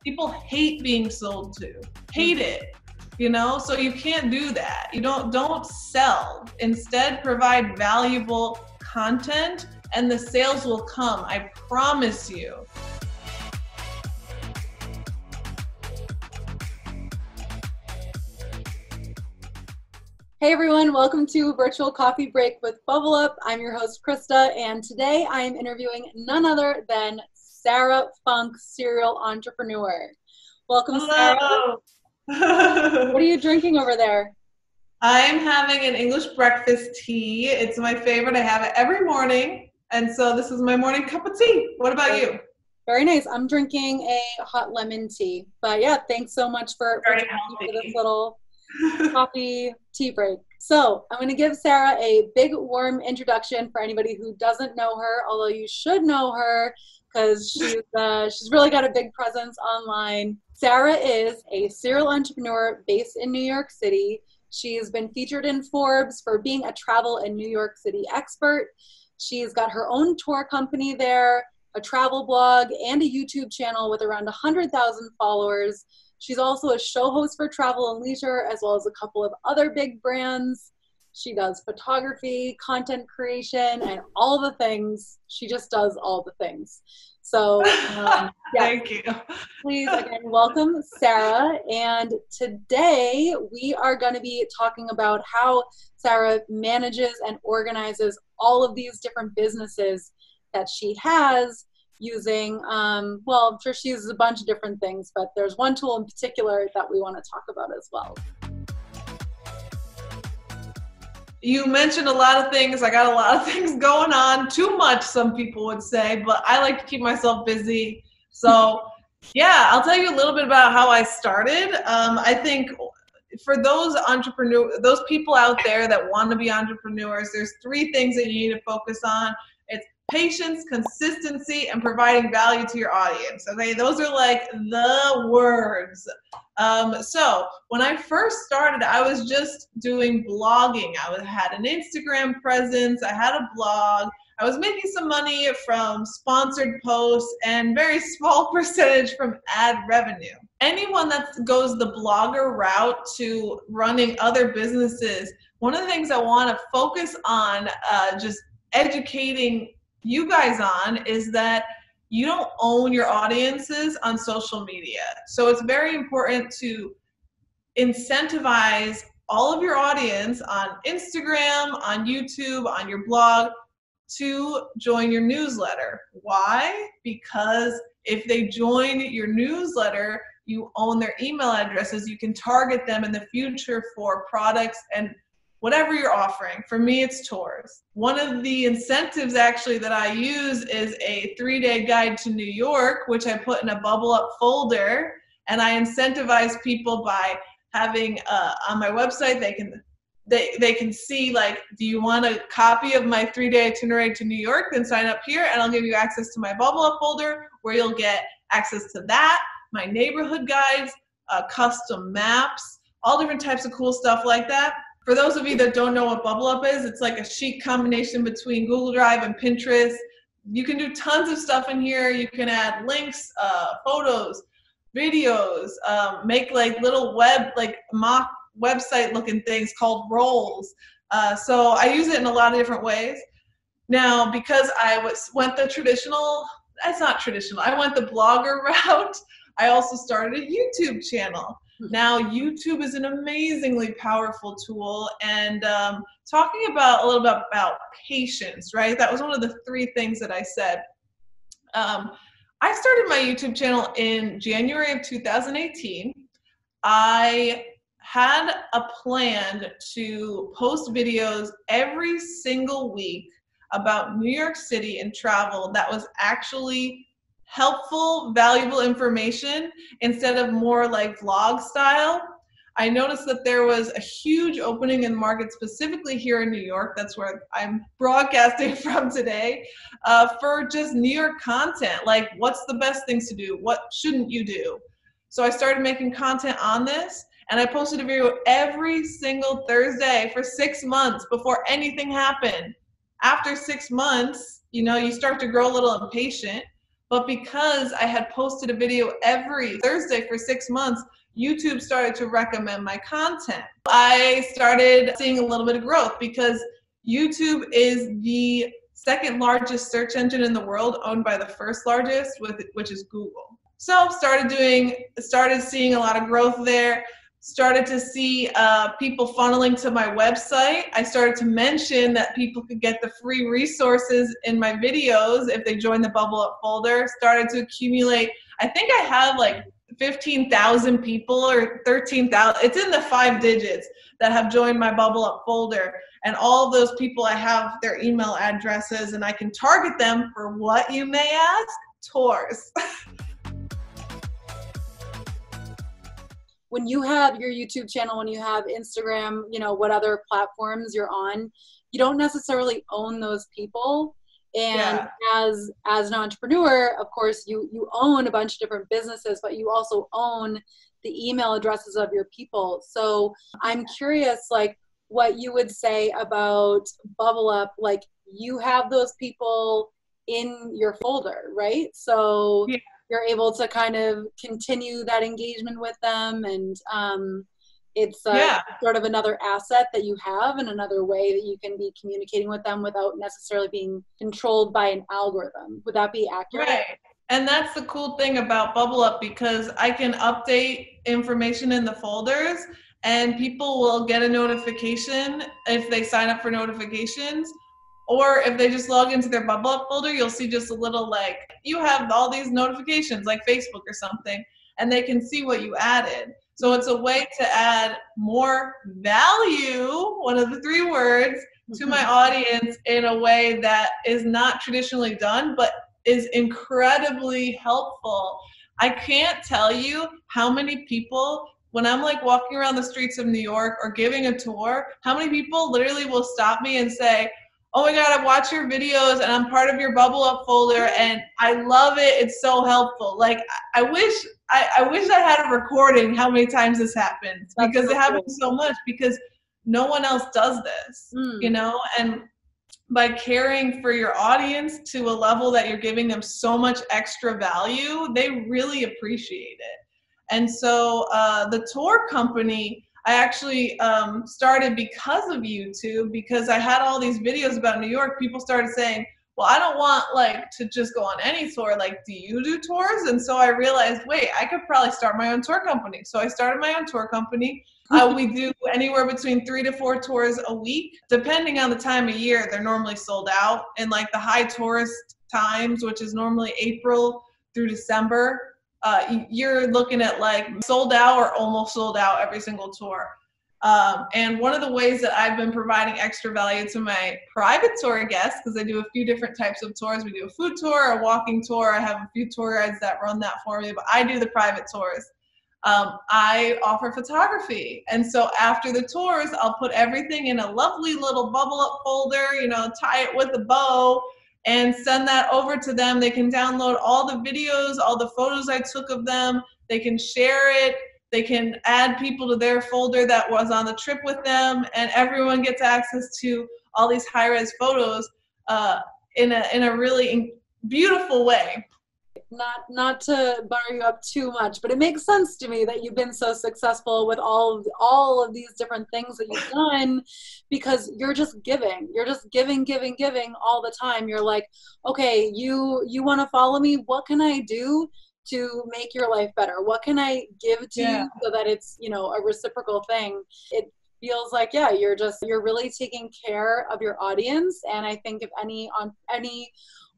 People hate being sold to, hate it, so you can't do that. You don't sell. Instead, provide valuable content and the sales will come. I promise you. Hey everyone, welcome to Virtual Coffee Break with Bublup. I'm your host, Krista, and today I am interviewing none other than Sarah Funk, serial entrepreneur. Welcome, Sarah. Hello. What are you drinking over there? I'm having an English breakfast tea. It's my favorite. I have it every morning, and so this is my morning cup of tea. What about you? Very nice. I'm drinking a hot lemon tea. But yeah, thanks so much for this little coffee tea break. So I'm going to give Sarah a big warm introduction for anybody who doesn't know her, although you should know her because she's really got a big presence online. Sarah is a serial entrepreneur based in New York City. She's been featured in Forbes for being a travel and New York City expert. She's got her own tour company there, a travel blog, and a YouTube channel with around 100,000 followers. She's also a show host for Travel and Leisure, as well as a couple of other big brands. She does photography, content creation, and all the things. She just does all the things. So, yeah. Thank you. Please, again, welcome, Sarah. And today we are going to be talking about how Sarah manages and organizes all of these different businesses that she has using, well, I'm sure she uses a bunch of different things, but there's one tool in particular that we want to talk about as well. You mentioned a lot of things. I got a lot of things going on. Too much, some people would say, but I like to keep myself busy. So yeah, I'll tell you a little bit about how I started. I think for those people out there that want to be entrepreneurs, there's three things that you need to focus on. It's patience, consistency, and providing value to your audience. Okay, those are like the words. So when I first started, I was just doing blogging. I had an Instagram presence, I had a blog, I was making some money from sponsored posts and very small percentage from ad revenue. Anyone that goes the blogger route to running other businesses, one of the things I want to focus on, just educating you guys on, is that you don't own your audiences on social media. So it's very important to incentivize all of your audience on Instagram, on YouTube, on your blog to join your newsletter. Why? Because if they join your newsletter, you own their email addresses. You can target them in the future for products and whatever you're offering. For me, it's tours. One of the incentives actually that I use is a 3-day guide to New York, which I put in a Bublup folder, and I incentivize people by having on my website, they can see, like, do you want a copy of my 3-day itinerary to New York? Then sign up here and I'll give you access to my Bublup folder where you'll get access to that, my neighborhood guides, custom maps, all different types of cool stuff like that. For those of you that don't know what Bublup is, it's like a chic combination between Google Drive and Pinterest. You can do tons of stuff in here. You can add links, photos, videos, make like little mock website looking things called roles. So I use it in a lot of different ways. Now, because I went the traditional, it's not traditional, I went the blogger route, I also started a YouTube channel. Now, YouTube is an amazingly powerful tool, and talking about a little bit about patience, right? That was one of the three things that I said. I started my YouTube channel in January of 2018. I had a plan to post videos every single week about New York City and travel that was actually helpful, valuable information instead of more like vlog style. I noticed that there was a huge opening in the market, specifically here in New York. That's where I'm broadcasting from today, for just New York content. Like, what's the best things to do? What shouldn't you do? So I started making content on this, and I posted a video every single Thursday for 6 months before anything happened. After 6 months, you start to grow a little impatient. But because I had posted a video every Thursday for 6 months, YouTube started to recommend my content. I started seeing a little bit of growth because YouTube is the second largest search engine in the world, owned by the first largest, which is Google. So started seeing a lot of growth there. Started to see people funneling to my website. I started to mention that people could get the free resources in my videos if they join the Bublup folder. Started to accumulate. I think I have like 15,000 people or 13,000. It's in the 5 digits that have joined my Bublup folder. And all of those people, I have their email addresses, and I can target them for what, you may ask? Tours. When you have your YouTube channel, when you have Instagram, you know, what other platforms you're on, you don't necessarily own those people. And as an entrepreneur, of course, you own a bunch of different businesses, but you also own the email addresses of your people. So I'm curious, like, what you would say about Bublup. Like, you have those people in your folder, right? So you're able to kind of continue that engagement with them, and it's sort of another asset that you have, and another way that you can be communicating with them without necessarily being controlled by an algorithm. Would that be accurate? Right. And that's the cool thing about Bublup, because I can update information in the folders, and people will get a notification if they sign up for notifications. Or if they just log into their Bublup folder, you'll see just a little, like, you have all these notifications, like Facebook or something, and they can see what you added. So it's a way to add more value, one of the 3 words, to my audience in a way that is not traditionally done, but is incredibly helpful. I can't tell you how many people, when I'm like walking around the streets of New York or giving a tour, how many people literally will stop me and say, "Oh my God, I watch your videos and I'm part of your Bublup folder and I love it. It's so helpful." Like, I wish I had a recording how many times this happens, because it happens so much, because no one else does this, you know? And by caring for your audience to a level that you're giving them so much extra value, they really appreciate it. And so the tour company, I actually started because of YouTube, because I had all these videos about New York. People started saying, "Well, I don't want like to just go on any tour. Like, do you do tours?" And so I realized, wait, I could probably start my own tour company. So I started my own tour company. We do anywhere between 3 to 4 tours a week, depending on the time of year. They're normally sold out. And like the high tourist times, which is normally April through December, you're looking at like sold out or almost sold out every single tour. And one of the ways that I've been providing extra value to my private tour guests, because I do a few different types of tours. We do a food tour, a walking tour. I have a few tour guides that run that for me, but I do the private tours. I offer photography. And so after the tours, I'll put everything in a lovely little Bublup folder, you know, tie it with a bow, and send that over to them. They can download all the videos, all the photos I took of them. They can share it. They can add people to their folder that was on the trip with them, and everyone gets access to all these high-res photos in a really beautiful way. Not to bar you up too much, but it makes sense to me that you've been so successful with all of these different things that you've done, because you're just giving. You're just giving all the time. You're like, okay, you want to follow me? What can I do to make your life better? What can I give to you so that it's, you know, a reciprocal thing? It feels like, you're really taking care of your audience. And I think if any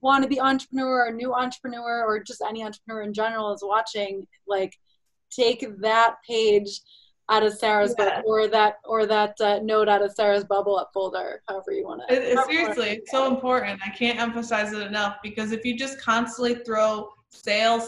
wannabe entrepreneur or new entrepreneur, or just any entrepreneur in general is watching, like, take that page out of Sarah's book, or that note out of Sarah's Bublup folder, however you want to. Seriously, it's so important. I can't emphasize it enough, because if you just constantly throw sale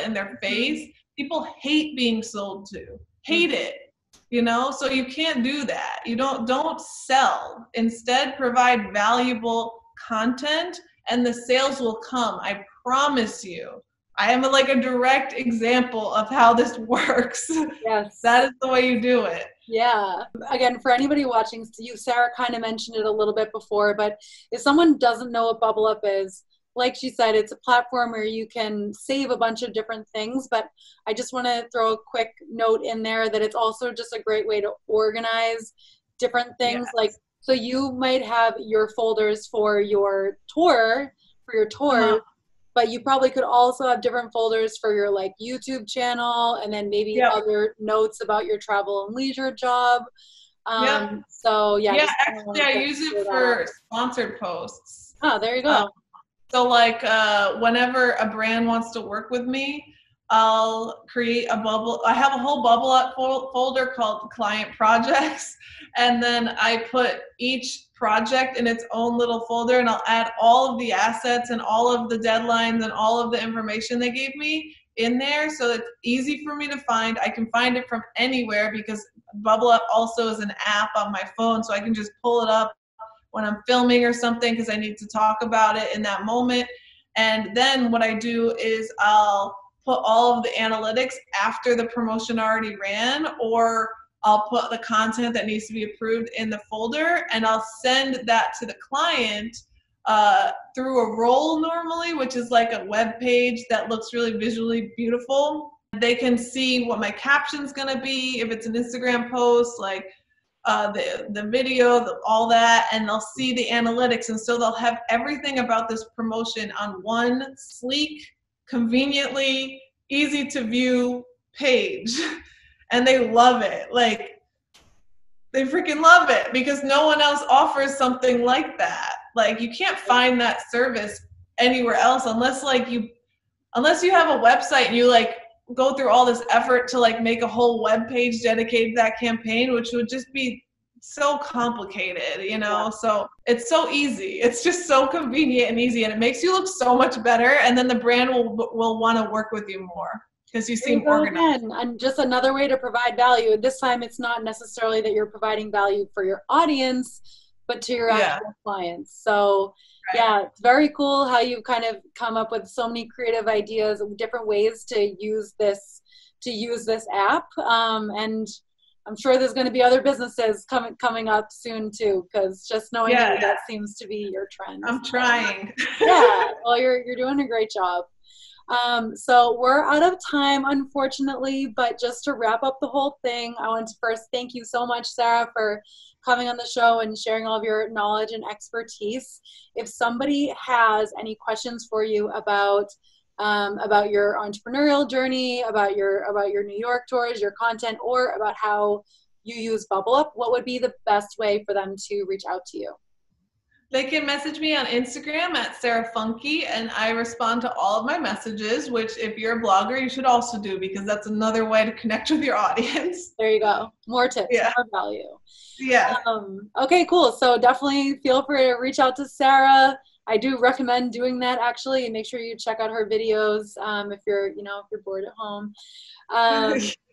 in their face, people hate being sold to, hate it, you know? So you can't do that. You don't sell. Instead, provide valuable content, and the sales will come. I promise you. I am like a direct example of how this works. Yes. That is the way you do it. Yeah. Again, for anybody watching, Sarah kind of mentioned it a little bit before, but if someone doesn't know what Bublup is, like she said, it's a platform where you can save a bunch of different things, but I just want to throw a quick note in there that it's also just a great way to organize different things. Yes. Like, so you might have your folders for your tour, but you probably could also have different folders for your like YouTube channel, and then maybe Yep. other notes about your travel and leisure job. Yep. So yeah. Yeah, actually I use it for sponsored posts. Oh, there you go. So like whenever a brand wants to work with me, I'll create a I have a whole Bublup folder called client projects. And then I put each project in its own little folder, and I'll add all of the assets and all of the deadlines and all of the information they gave me in there. So it's easy for me to find. I can find it from anywhere because Bublup also is an app on my phone. So I can just pull it up when I'm filming or something because I need to talk about it in that moment. And then what I do is I'll put all of the analytics after the promotion already ran, or I'll put the content that needs to be approved in the folder, and I'll send that to the client through a roll normally, which is like a web page that looks really visually beautiful. They can see what my caption's gonna be, if it's an Instagram post, like the video, all that, and they'll see the analytics. And so they'll have everything about this promotion on one sleek, conveniently easy to view page. And they love it. Like, they freaking love it because no one else offers something like that. Like, you can't find that service anywhere else unless you have a website and you like go through all this effort to like make a whole web page dedicated to that campaign, which would just be so complicated, you know? Yeah. So it's so easy. It's just so convenient and easy, and it makes you look so much better. And then the brand will want to work with you more because you seem organized. Again, and just another way to provide value. This time it's not necessarily that you're providing value for your audience, but to your actual clients. So yeah, it's very cool how you've kind of come up with so many creative ideas, different ways to use this app. And I'm sure there's going to be other businesses coming up soon too, because just knowing that seems to be your trend. I'm trying. Yeah, well, you're doing a great job. So we're out of time, unfortunately, but just to wrap up the whole thing, I want to first thank you so much, Sarah, for coming on the show and sharing all of your knowledge and expertise. If somebody has any questions for you about your entrepreneurial journey, about your New York tours, your content, or about how you use Bublup, what would be the best way for them to reach out to you? They can message me on Instagram at Sarah Funky, and I respond to all of my messages, which if you're a blogger, you should also do, because that's another way to connect with your audience. There you go. More tips, more value. Yeah. Okay, cool. So definitely feel free to reach out to Sarah. I do recommend doing that, actually, and make sure you check out her videos if you're bored at home.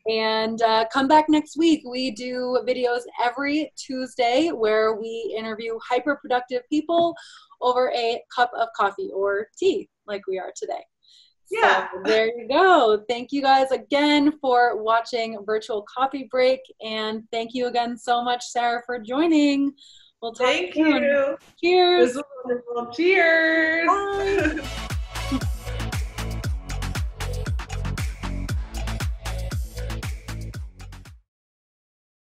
And come back next week. We do videos every Tuesday where we interview hyper-productive people over a cup of coffee or tea like we are today. Yeah. So there you go. Thank you guys again for watching Virtual Coffee Break. And thank you again so much, Sarah, for joining. We'll talk soon. Thank you. Cheers. This was wonderful. Cheers. Bye.